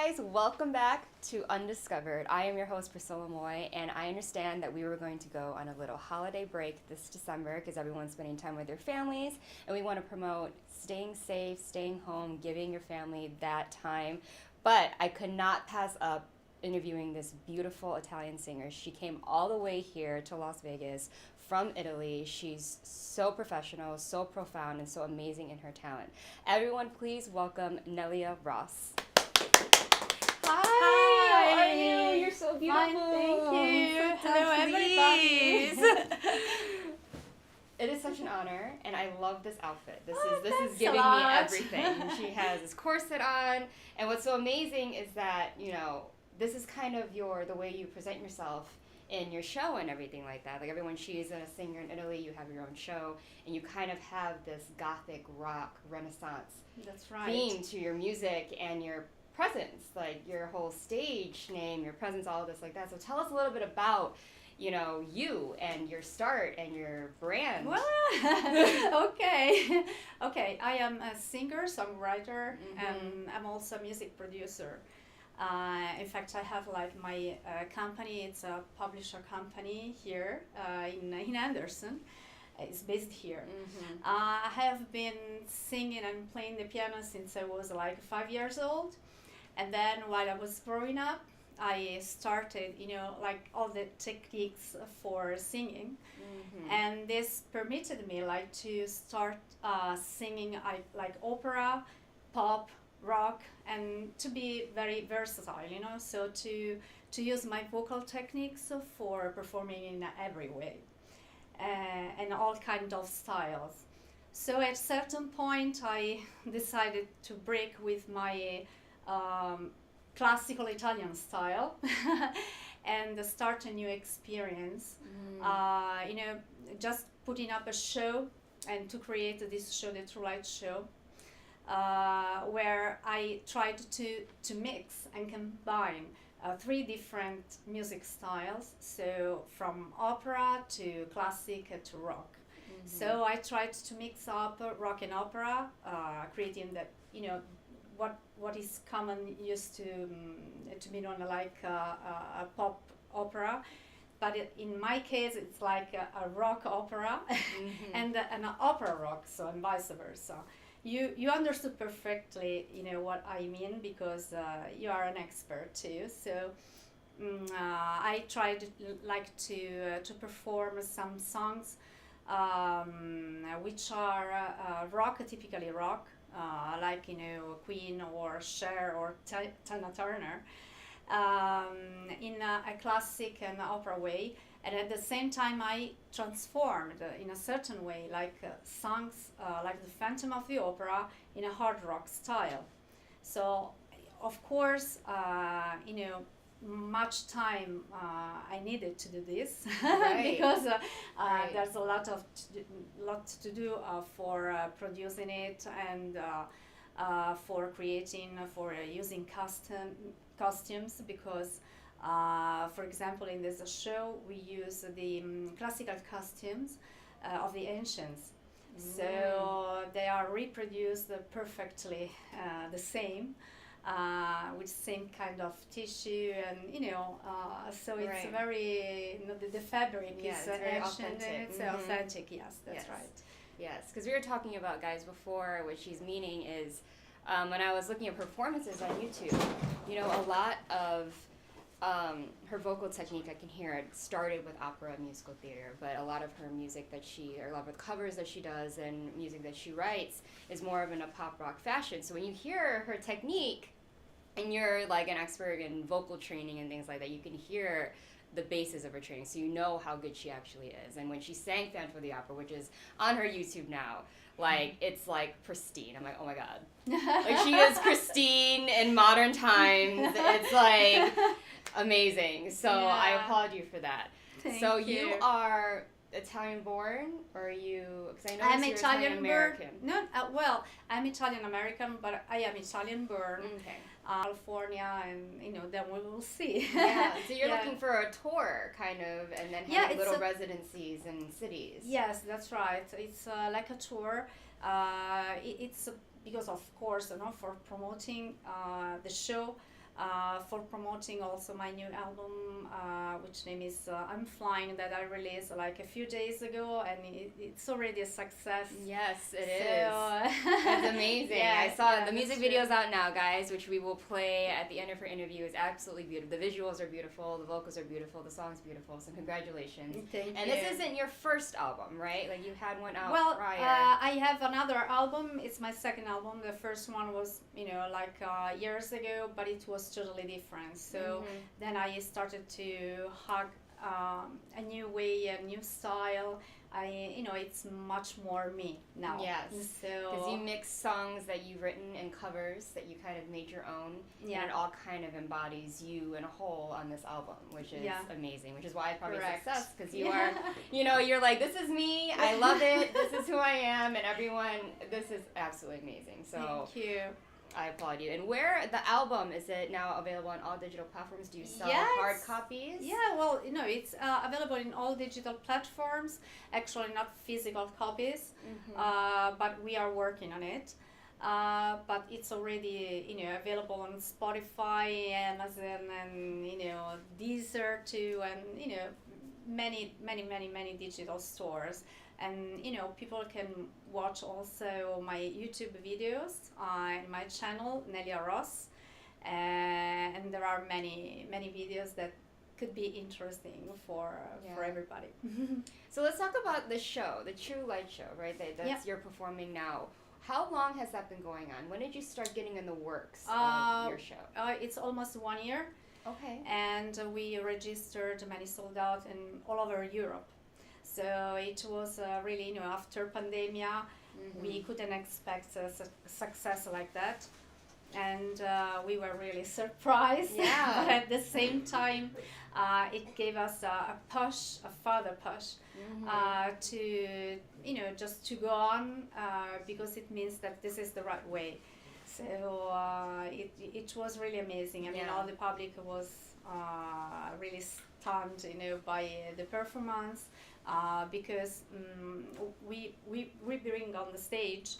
guys, welcome back to Undiscovered. I am your host Priscilla Moy, and I understand that we were going to go on a little holiday break this December because everyone's spending time with their families, and we want to promote staying safe, staying home, giving your family that time. But I could not pass up interviewing this beautiful Italian singer. She came all the way here to Las Vegas from Italy. She's so professional, so profound, and so amazing in her talent. Everyone, please welcome Nelia Ross. Hi, how are you? You're so beautiful. Fine, thank you. Hello, everybody. It is such an honor, and I love this outfit. This is giving me everything. She has this corset on, and what's so amazing is that, you know, this is kind of the way you present yourself in your show and everything like that. Like everyone, she's a singer in Italy, you have your own show, and you kind of have this gothic rock renaissance theme to your music and your presence, like your whole stage name, your presence, all of this like that. So tell us a little bit about, you know, you and your start and your brand. Okay. I am a singer, songwriter, and I'm also a music producer. In fact, I have like my company. It's a publisher company here in Anderson. It's based here. I have been singing and playing the piano since I was like 5 years old. And then while I was growing up, I started, you know, like all the techniques for singing. And this permitted me like to start singing like opera, pop, rock, and to be very versatile, you know, so to use my vocal techniques for performing in every way and all kind of styles. So at a certain point I decided to break with my classical Italian style and start a new experience, you know, just putting up a show and to create this show, the True Light Show, where I tried to mix and combine 3 different music styles, so from opera to classic to rock. So I tried to mix up rock and opera, creating that, you know, what is common used to be known like a pop opera. But in my case, it's like a rock opera and an opera rock, so and vice versa. You understood perfectly, you know, what I mean, because you are an expert too. So I tried like to perform some songs which are rock, typically rock, like, you know, Queen or Cher or Tina Turner, in a classic and opera way. And at the same time, I transformed in a certain way, like songs like The Phantom of the Opera in a hard rock style. So, of course, you know, much time I needed to do this because there's a lot to do for producing it and for creating, for using costumes, because for example, in this show, we use the classical costumes of the ancients. So they are reproduced perfectly the same, with same kind of tissue, and you know, so it's very, you know, the fabric is ancient and it's authentic. Yes, that's right. Yes, because we were talking about, guys, before, what she's meaning is when I was looking at performances on YouTube, you know, a lot of her vocal technique, I can hear it, started with opera and musical theater, but a lot of her music that a lot of the covers that she does and music that she writes is more of in a pop rock fashion. So when you hear her technique, and you're like an expert in vocal training and things like that, you can hear the basis of her training, so you know how good she actually is. And when she sang Phantom of the Opera, which is on her YouTube now, like, it's like pristine. I'm like, oh my god. Like, she is pristine in modern times. It's like amazing. So I applaud you for that. Thank you. You are Italian born, or are you, because I know I'm you're Italian American. No, well, I'm Italian American, but I am Italian born. Okay. California, and you know, then we will see. Yeah, so you're looking for a tour, kind of, and then having little residencies in cities. Yes, that's right. It's like a tour. It's because, of course, you know, for promoting the show, for promoting also my new album, which name is I'm Flying, that I released like a few days ago, and it's already a success. Yes, it is. So That's amazing. Yeah, I saw yeah, the music that's true. video's out now, guys, which we will play at the end of her interview. Is absolutely beautiful. The visuals are beautiful, the vocals are beautiful, the song's beautiful. So congratulations. Thank And you. this isn't your first album, right? Like you had one out Well, prior. I have another album. It's my second album. The first one was, like years ago, but it was totally different. So then I started to hug a new way, a new style. It's much more me now. Yes. Because you So mix songs that you've written and covers that you kind of made your own, yeah, and it all kind of embodies you in a whole on this album, which is Yeah. amazing. Which is why it's probably a Correct. success, because you Yeah. are, you're like, this is me, I love it, this is who I am, and everyone, this is absolutely amazing. So Thank you. I applaud you. And where the album, is it now available on all digital platforms? Do you sell Yes. hard copies? Yeah, well, it's available in all digital platforms. Actually, not physical copies, but we are working on it. But it's already, available on Spotify, Amazon, and Deezer too, and many digital stores. And people can watch also my YouTube videos on my channel, Nelia Ross, and there are many videos that could be interesting for everybody. So let's talk about the show, the True Light Show, right? That's you're performing now. How long has that been going on? When did you start getting in the works of your show? It's almost 1 year, Okay. and we registered many sold out in all over Europe. So it was really, after pandemic, we couldn't expect a success like that. And we were really surprised. Yeah. But at the same time, it gave us a further push to, just to go on, because it means that this is the right way. So it was really amazing. I mean, all the public was really stunned, by the performance, because we bring on the stage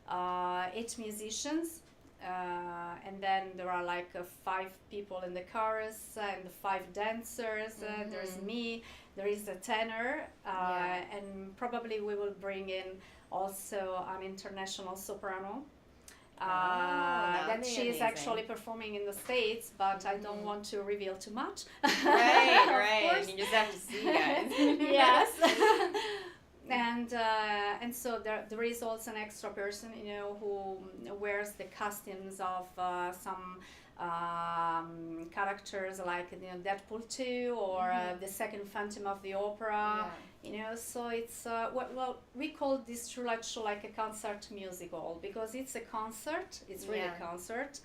8 musicians. And then there are like 5 people in the chorus and 5 dancers. There's me, there is a tenor, and probably we will bring in also an international soprano. That she is actually performing in the States, but I don't want to reveal too much. Right. Of course. You just have to see, guys. Yes. And so there is also an extra person, who wears the costumes of some characters like Deadpool 2 or the second Phantom of the Opera. So it's well, we call this True Light Show like a concert musical, because it's a concert. It's really a concert,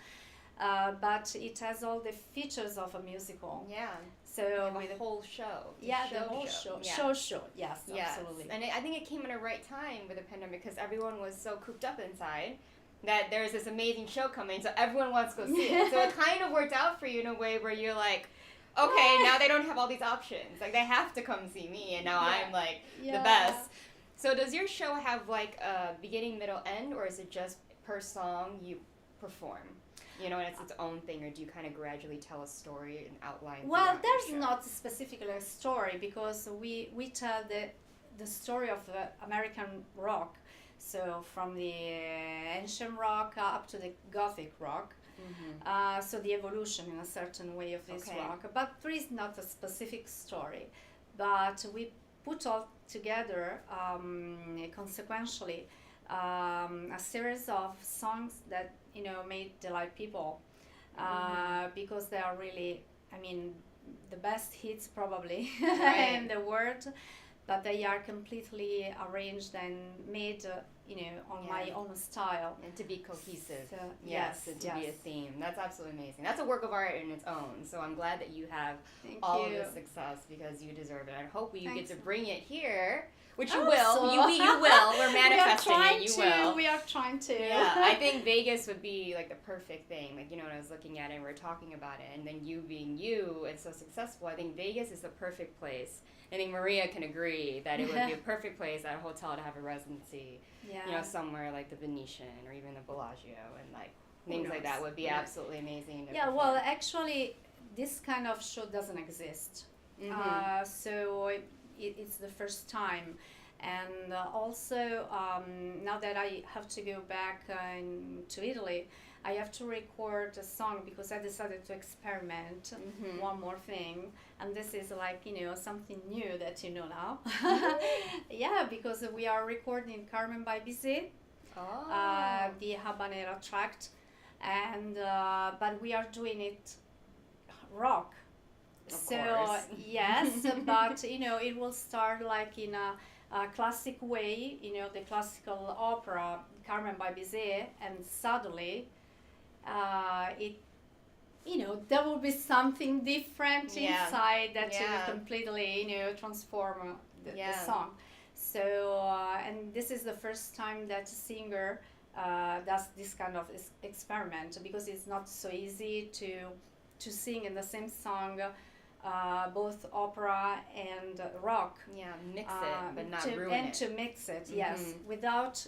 but it has all the features of a musical. Yeah. So with the whole show. The whole show. Show. Yes, absolutely. And I think it came at a right time with the pandemic, because everyone was so cooped up inside that there's this amazing show coming, so everyone wants to go see it. So it kind of worked out for you in a way where you're like, okay, now they don't have all these options. Like, they have to come see me, and now I'm like the best. So does your show have like a beginning, middle, end, or is it just per song you perform? And it's its own thing, or do you kind of gradually tell a story and outline? Well, there's not specifically a story, because we tell the story of the American rock, so from the ancient rock up to the Gothic rock. So the evolution in a certain way of this rock, but there is not a specific story, but we put all together consequentially a series of songs that may delight people, because they are really, the best hits probably in the world, but they are completely arranged and made on my own style, and to be cohesive. So, And to be a theme. That's absolutely amazing. That's a work of art in its own. So I'm glad that you have Thank all you. of this success, because you deserve it. I hope you Thanks. get to bring it here, which you Oh, will. so- You will. We're manifesting it. You will. We are trying to. Yeah, I think Vegas would be like the perfect thing. Like, when I was looking at it and we were talking about it, and then you being you and so successful, I think Vegas is the perfect place. I think Maria can agree that it would be a perfect place at a hotel to have a residency. Yeah. Somewhere like the Venetian or even the Bellagio, and like things like knows? that would be Yeah. absolutely amazing to Yeah, perform. well, actually, this kind of show doesn't exist. So it's the first time. And also, now that I have to go back to Italy, I have to record a song because I decided to experiment one more thing. And this is like, something new that you know now. Yeah, because we are recording Carmen by Bizet, the Habanera tract. And but we are doing it rock. Of course. Yes, but it will start like in a classic way, the classical opera Carmen by Bizet, and suddenly it there will be something different inside that will completely transform the song. So and this is the first time that a singer does this kind of experiment, because it's not so easy to sing in the same song both opera and rock. Yeah, mix it, but not ruin and it. to mix it, yes, without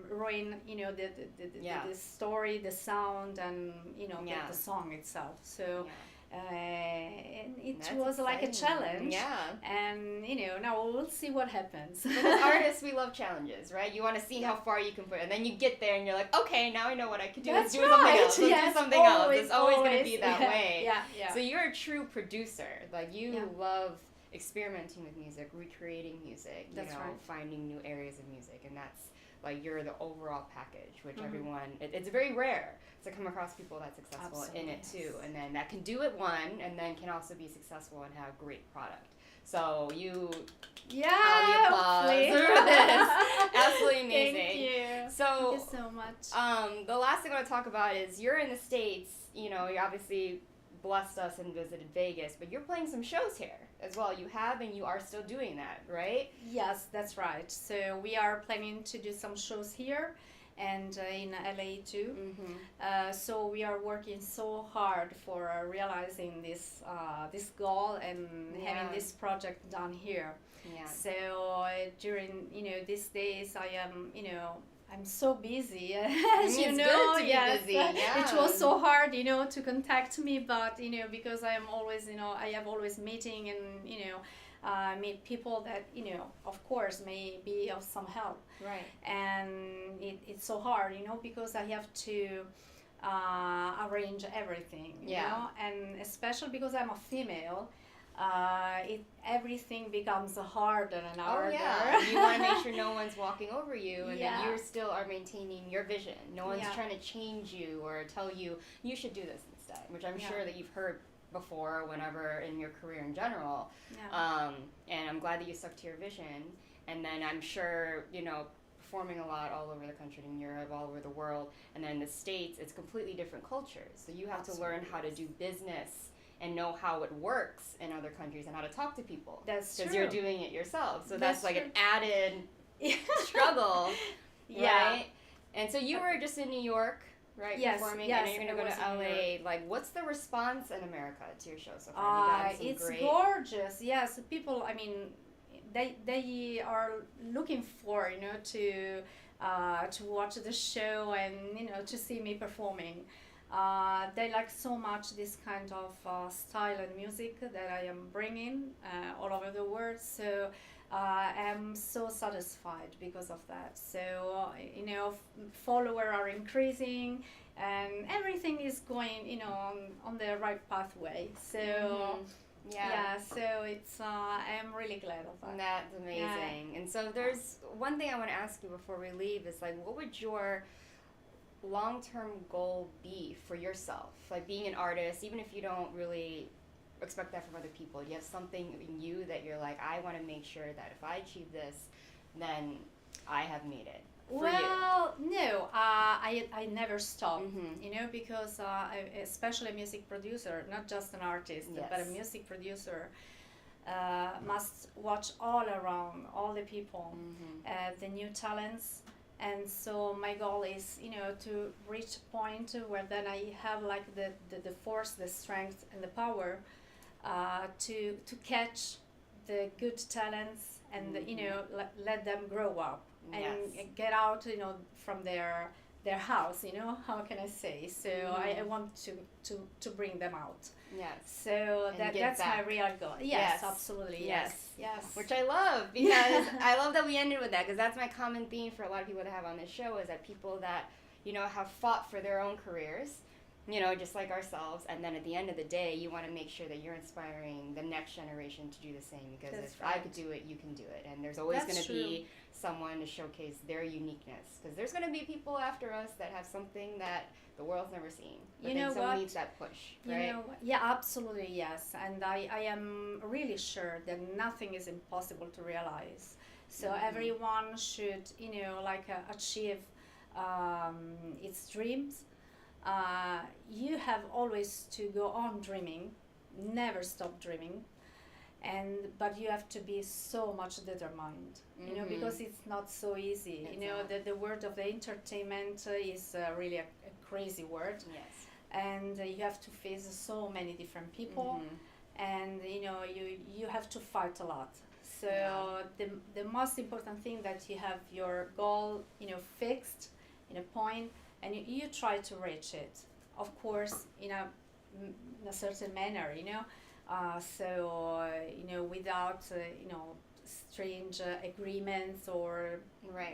ruin the story, the sound, and the song itself. So and it was like a challenge. Yeah. And now we'll see what happens. But as artists, we love challenges, right? You want to see how far you can put it, and then you get there and you're like, okay, now I know what I can do. That's Let's do something right. else. Let's Yes, do something else. always, It's always going to always. be that way. Yeah. So you're a true producer. Like, you love experimenting with music, recreating music, That's right. finding new areas of music, and that's like you're the overall package, which everyone, it's very rare to come across people that's successful in it too, and then that can do it and then can also be successful and have great product. So you, all the applause for this. Absolutely amazing. Thank you. So, Thank you so much. the last thing I want to talk about is you're in the States. You obviously blessed us and visited Vegas, but you're playing some shows here as well. You have, and you are still doing that, right? Yes, that's right. So we are planning to do some shows here and in LA too. So we are working so hard for realizing this goal and having this project done here. Yeah. So during these days I am I'm so busy, as you know. Good to be busy. Yeah. It was so hard, to contact me, but because I am always, I have always meeting and meet people that of course may be of some help. Right. And it's so hard, because I have to arrange everything. And especially because I'm a female. Everything becomes harder and harder. Oh yeah, you want to make sure no one's walking over you, and that you still are maintaining your vision. No one's trying to change you or tell you should do this instead, which I'm sure that you've heard before whenever in your career in general. And I'm glad that you stuck to your vision. And then I'm sure, performing a lot all over the country, in Europe, all over the world, and then in the States, it's completely different cultures. So you have to learn how to do business and know how it works in other countries and how to talk to people. That's true. Because you're doing it yourself. So that's like true. an added struggle, right? And so you were just in New York, right, performing, and you're going to go to LA. Like, what's the response in America to your show so far? It's gorgeous. Yes, people, I mean, they are looking for, to watch the show and, to see me performing. They like so much this kind of style and music that I am bringing all over the world. So I'm so satisfied because of that. So followers are increasing and everything is going on the right pathway. So so it's I'm really glad of that. That's amazing. And so there's one thing I want to ask you before we leave is, like, what would your long-term goal be for yourself? Like, being an artist, even if you don't really expect that from other people, you have something in you that you're like, I want to make sure that if I achieve this, then I have made it. Well, no, I never stop, because especially a music producer, not just an artist, but a music producer, must watch all around, all the people, the new talents. And so my goal is, to reach a point where then I have like the force, the strength, and the power to catch the good talents and let them grow up and get out, from their their house, you know, how can I say? So I want to bring them out. Yes. So that's back. my real goal. Yes, absolutely. Yes. Which I love, because I love that we ended with that, because that's my common theme for a lot of people that have on this show, is that people that, you know, have fought for their own careers, you know, just like ourselves, and then at the end of the day, you want to make sure that you're inspiring the next generation to do the same, because That's if right. I could do it, you can do it, and there's always going to be someone to showcase their uniqueness, because there's going to be people after us that have something that the world's never seen, but You then know someone what? needs that push, You right? know, yeah, absolutely, yes. And I am really sure that nothing is impossible to realize. So everyone should, you know, like achieve its dreams. You have always to go on dreaming, never stop dreaming, but you have to be so much determined, you know, because it's not so easy. It's you know, not. the word of the entertainment is really a crazy word, Yes. and you have to face so many different people, and you know, you have to fight a lot. So the most important thing that you have your goal, you know, fixed in a point, and you try to reach it, of course, in a certain manner, you know. You know, without you know, strange agreements or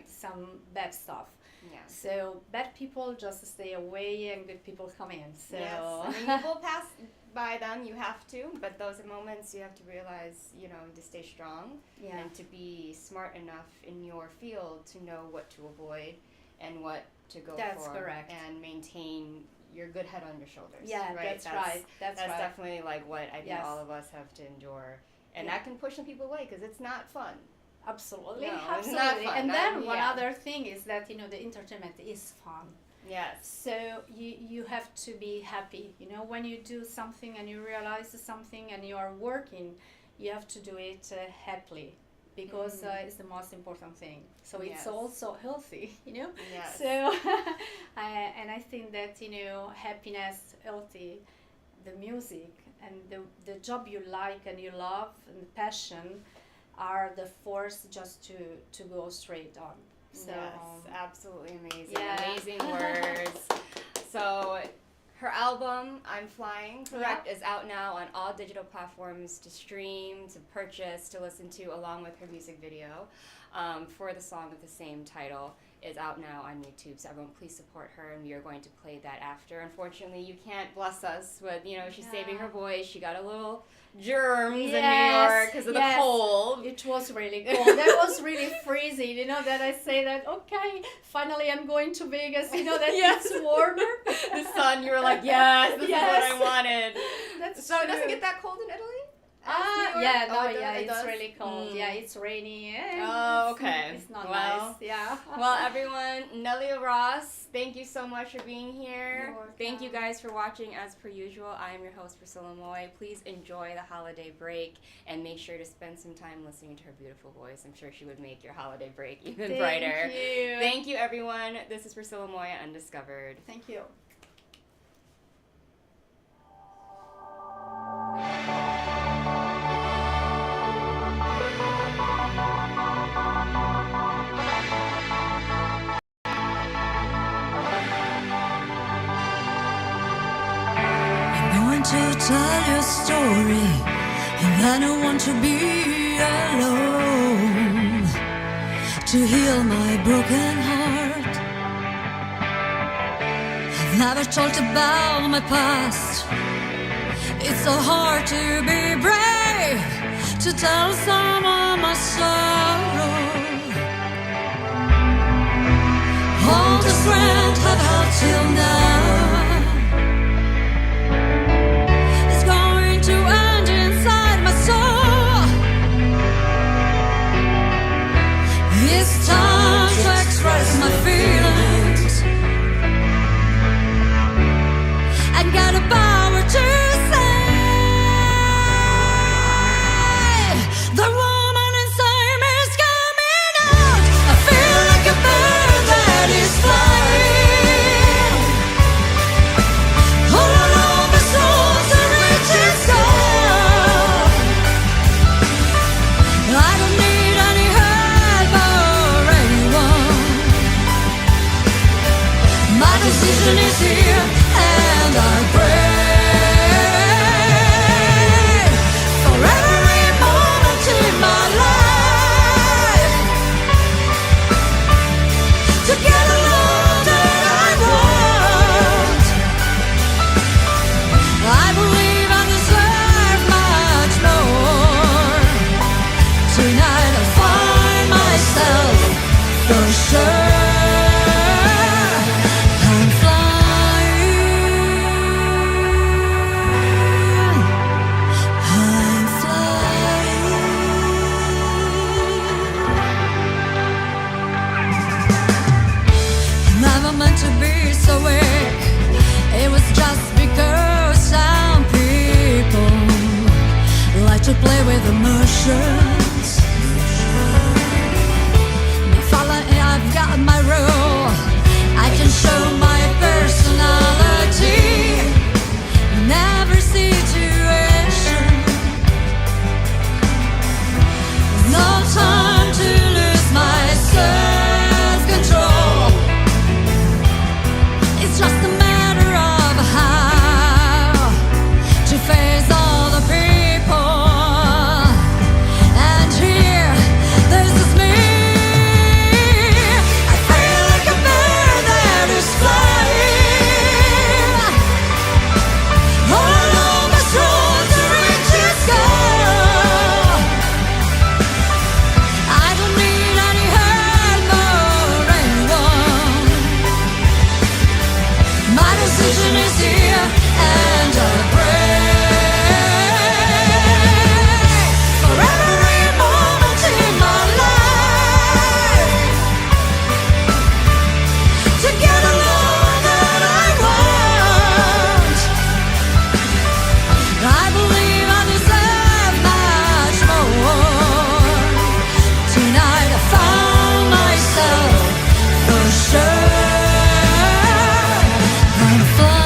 some bad stuff. Yeah. So bad people just stay away and good people come in. So Yes. I mean, you will pass by them, you have to, but those moments you have to realize, you know, to stay strong and to be smart enough in your field to know what to avoid and what to go That's for. correct. And maintain your good head on your shoulders. Yeah, right? that's right. That's right. Definitely like what I think all of us have to endure. And that can push some people away, because it's not fun. Absolutely, No, it's absolutely. not fun. And then one Yeah. other thing is that, you know, the entertainment is fun. Yes. So you have to be happy. You know, when you do something and you realize something and you are working, you have to do it happily, because it's the most important thing. So it's also healthy, you know. Yes. So and I think that, you know, happiness, healthy, the music and the job you like and you love and the passion are the force just to go straight on. So, yes, absolutely amazing. Yeah. Amazing words. So her album, I'm Flying, correct, is out now on all digital platforms to stream, to purchase, to listen to, along with her music video for the song of the same title. Is out now on YouTube, so everyone please support her, and we are going to play that after. Unfortunately, you can't bless us with, you know, she's saving her voice. She got a little germs in New York because of the cold. It was really cold. That was really freezing, you know, that I say that, okay, finally I'm going to Vegas, you know, that it's warmer. The sun, you were like, yes, this is what I wanted. That's so true. it doesn't get that cold in Italy? It's really cold. Yeah, it's rainy. Oh, okay. It's not nice. Yeah. Well, everyone, Nelia Ross, thank you so much for being here. You're welcome. Thank you guys for watching as per usual. I am your host, Priscilla Moy. Please enjoy the holiday break and make sure to spend some time listening to her beautiful voice. I'm sure she would make your holiday break even brighter. Thank you. Thank you, everyone. This is Priscilla Moy at Undiscovered. Thank you. To tell your story, and I don't want to be alone to heal my broken heart. I've never talked about my past. It's so hard to be brave, to tell someone my sorrow. All the strength I've had till now to end inside my soul. It's time to express my feelings and get the power to say the woman inside me is coming out. I feel like a bird that is flying. decision is here, and I pray for every moment in my life to get along that I want. I believe I deserve much more. Tonight I'll find myself for sure. I'm flying. I'm flying. Never meant to be so weak. It was just because some people like to play with emotions. I've got my rule. I can show my personality in every situation. No time to lose my self-control. It's just a matter of how to face all the people. And here, there's this me. I feel like a bird that is flying all along this road to reach its goal. I don't need any help or anyone. My decision is here, and I pray for every moment in my life to get along that I want. I believe I deserve much more. Tonight I found myself for sure. I'm flying.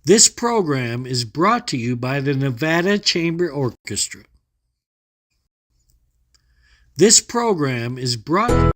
This program is brought to you by the Nevada Chamber Orchestra. This program is brought